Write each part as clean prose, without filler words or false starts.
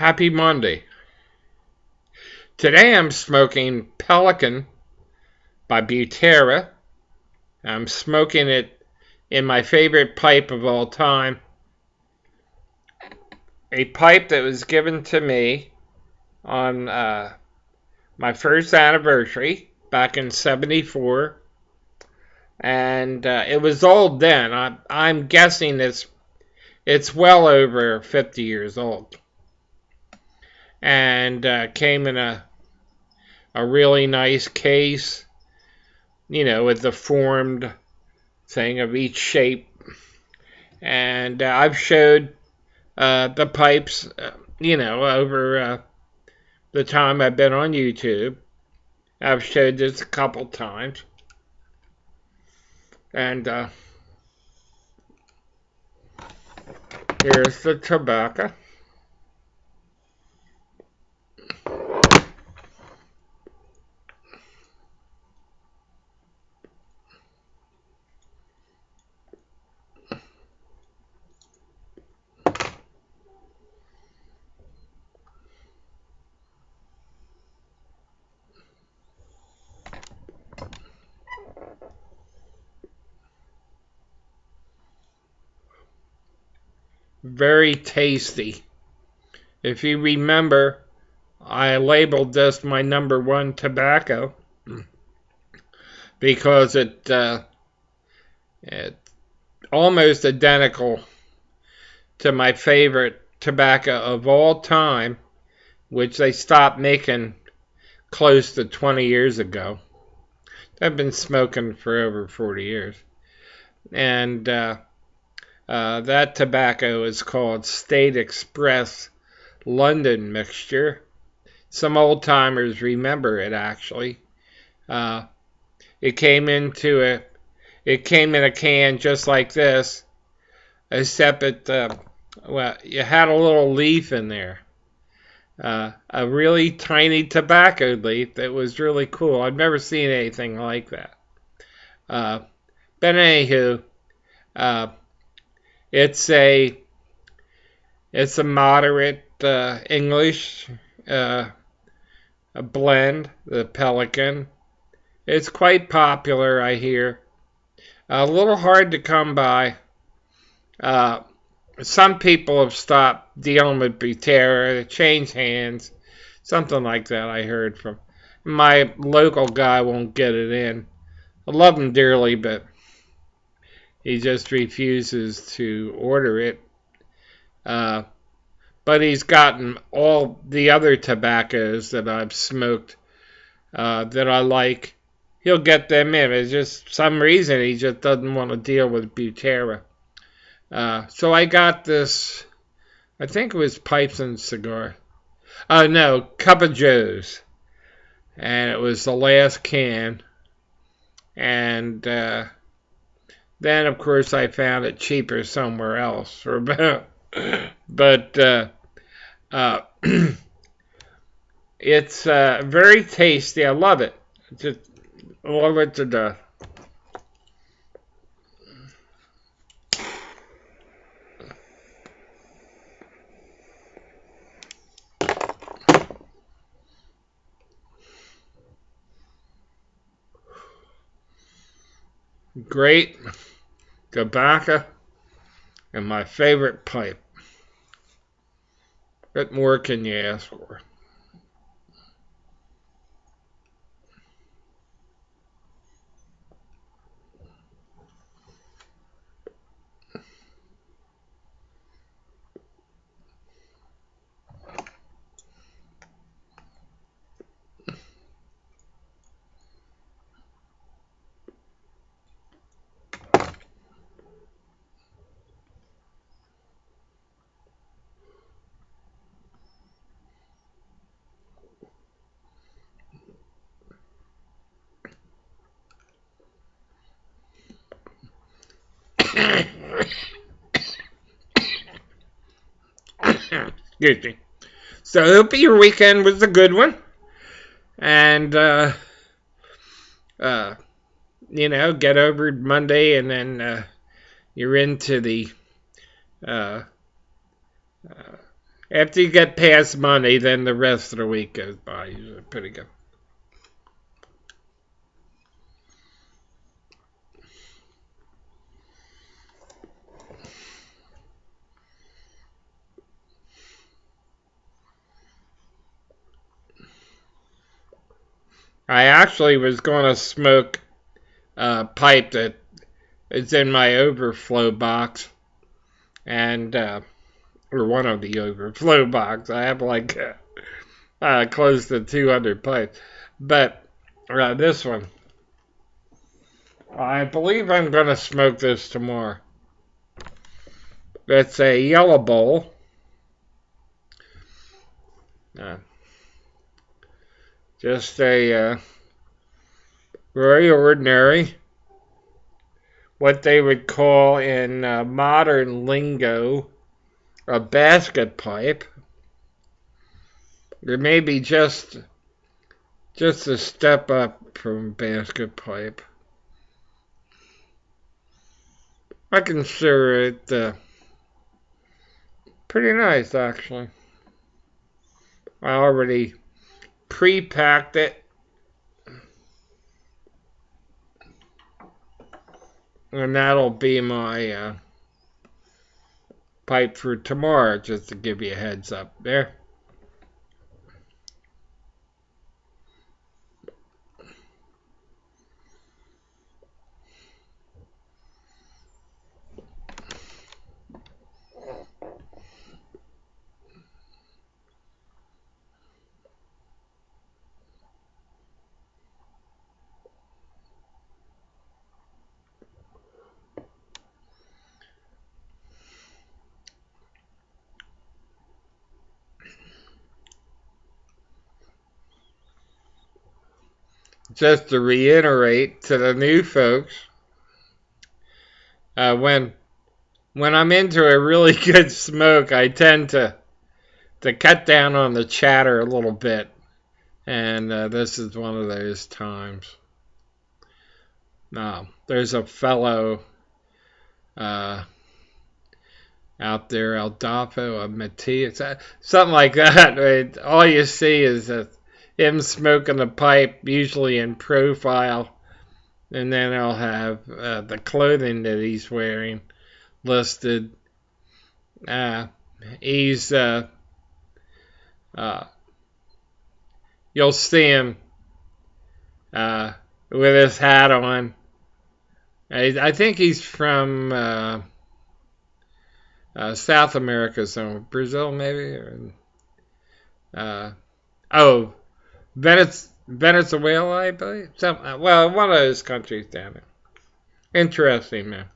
Happy Monday. Today I'm smoking Pelican by Butera. I'm smoking it in my favorite pipe of all time. A pipe that was given to me on my first anniversary back in '74. And it was old then. I'm guessing it's well over 50 years old. And came in a really nice case, with the formed thing of each shape. And I've showed the pipes, over the time I've been on YouTube. I've showed this a couple times. And here's the tobacco. Very tasty. If you remember, I labeled this my number one tobacco because it's almost identical to my favorite tobacco of all time, which they stopped making close to 20 years ago. I've been smoking for over 40 years. And that tobacco is called State Express London Mixture. Some old timers remember it, actually. It came in a can just like this, except you had a little leaf in there. A really tiny tobacco leaf that was really cool. I've never seen anything like that. But anywho, it's a moderate English a blend, the Pelican. It's quite popular, I hear. A little hard to come by. Some people have stopped dealing with Butera, changed hands, something like that. I heard from my local guy won't get it in. I love him dearly, but he just refuses to order it. But he's gotten all the other tobaccos that I've smoked that I like. He'll get them in. It's just some reason he just doesn't want to deal with Butera. So I got this, I think it was Pipes and Cigar. Oh no, Cup of Joe's. And it was the last can. And then, of course, I found it cheaper somewhere else. But it's very tasty. I love it. Just love it to death. Great tobacco and my favorite pipe. What more can you ask for? Excuse me. So I hope your weekend was a good one. And, get over Monday and then you're into the After you get past Monday, then the rest of the week goes by. Usually pretty good. I actually was going to smoke a pipe that is in my overflow box, and or one of the overflow box. I have like close to 200 pipes, but this one, I believe I'm going to smoke this tomorrow. It's a Yellow Bowl. Just a very ordinary, what they would call in modern lingo, a basket pipe. It may be just a step up from basket pipe. I consider it pretty nice, actually. I already pre-packed it, and that'll be my pipe for tomorrow, just to give you a heads up there. Just to reiterate to the new folks, when I'm into a really good smoke, I tend to cut down on the chatter a little bit, and this is one of those times. There's a fellow out there, Adolfo Matias, something like that. Right? All you see is him smoking a pipe, usually in profile, and then I'll have the clothing that he's wearing listed. He's you'll see him with his hat on. I think he's from South America, so Brazil maybe. Venezuela, I believe. Well, one of those countries down there. Interesting, man.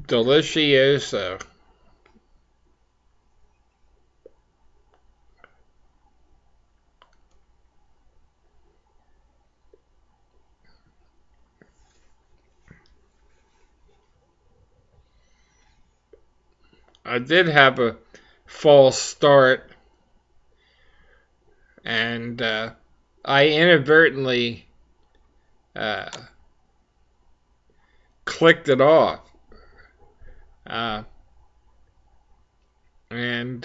Delicioso. I did have a false start, and I inadvertently clicked it off. And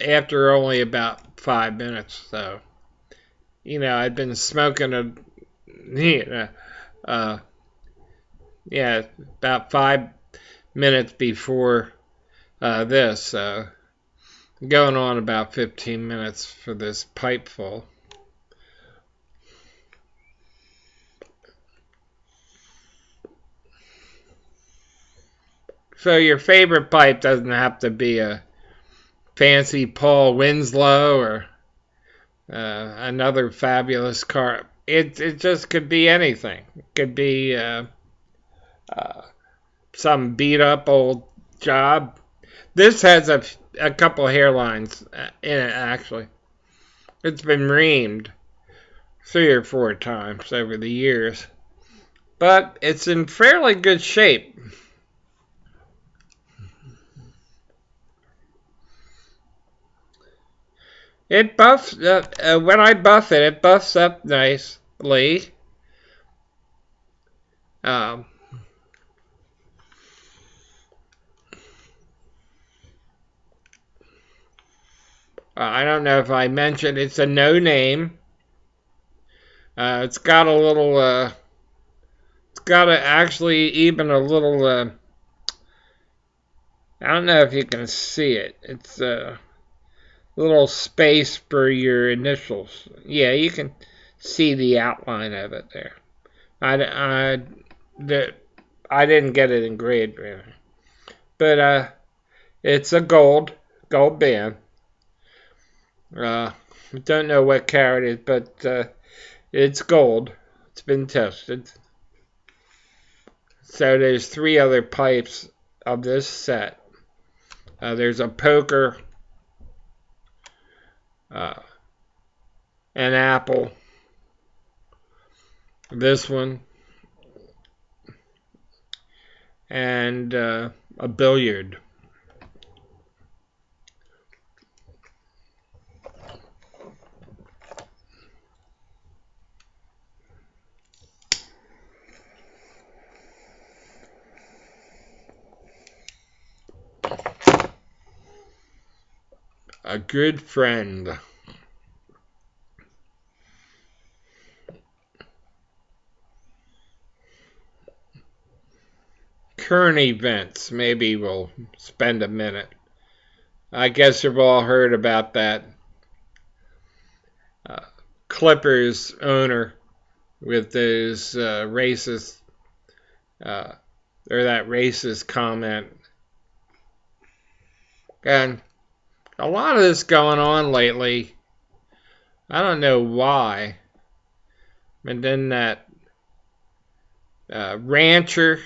after only about 5 minutes, so I'd been smoking about 5 minutes before this, so going on about 15 minutes for this pipe full. So your favorite pipe doesn't have to be a fancy Paul Winslow or another fabulous car. it just could be anything. It could be some beat up old job. This has a couple hairlines in it, actually. It's been reamed 3 or 4 times over the years, but it's in fairly good shape. It buffs, when I buff it, it buffs up nicely. I don't know if I mentioned, it's a no name. It's got a little, it's got actually even a little, I don't know if you can see it. It's a little space for your initials. Yeah, you can see the outline of it there. I didn't get it engraved or anything. But it's a gold band. Don't know what carat it is, but it's gold. It's been tested. So there's 3 other pipes of this set. There's a poker, an apple, this one, and a billiard. A good friend. Current events, maybe we'll spend a minute. I guess you've all heard about that Clippers owner with those racist, or that racist comment. And a lot of this going on lately. I don't know why. And then that rancher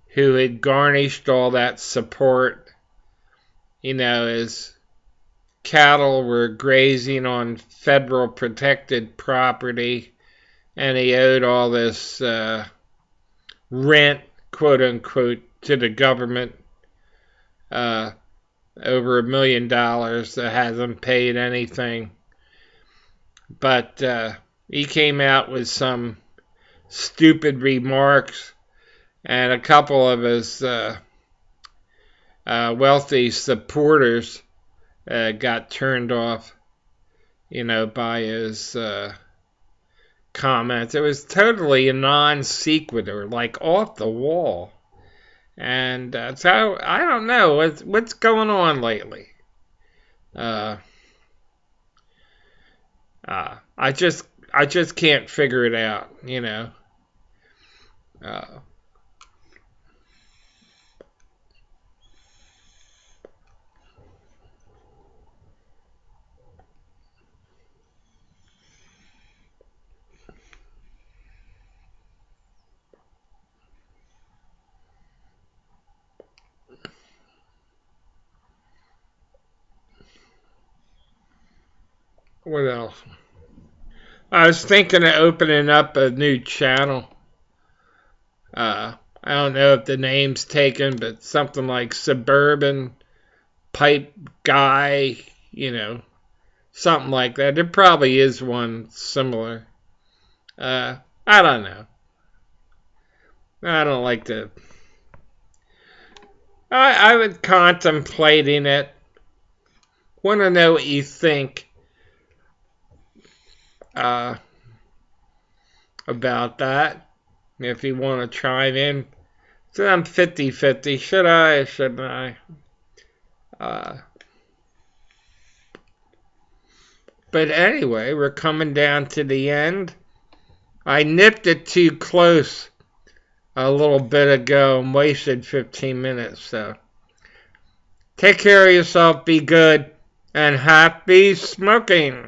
who had garnished all that support, as cattle were grazing on federal protected property, and he owed all this rent, quote unquote, to the government. Over $1 million that hasn't paid anything. But he came out with some stupid remarks, and a couple of his wealthy supporters got turned off, by his comments. It was totally a non sequitur, like off the wall. And so I don't know what's going on lately. I just can't figure it out. What else? I was thinking of opening up a new channel. I don't know if the name's taken, but something like Suburban Pipe Guy, something like that. There probably is one similar. I don't know. I don't like to. I was contemplating it. Want to know what you think about that. If you want to chime in. So I'm 50-50. Should I or shouldn't I? But anyway, we're coming down to the end. I nipped it too close a little bit ago and wasted 15 minutes. So take care of yourself, be good, and happy smoking.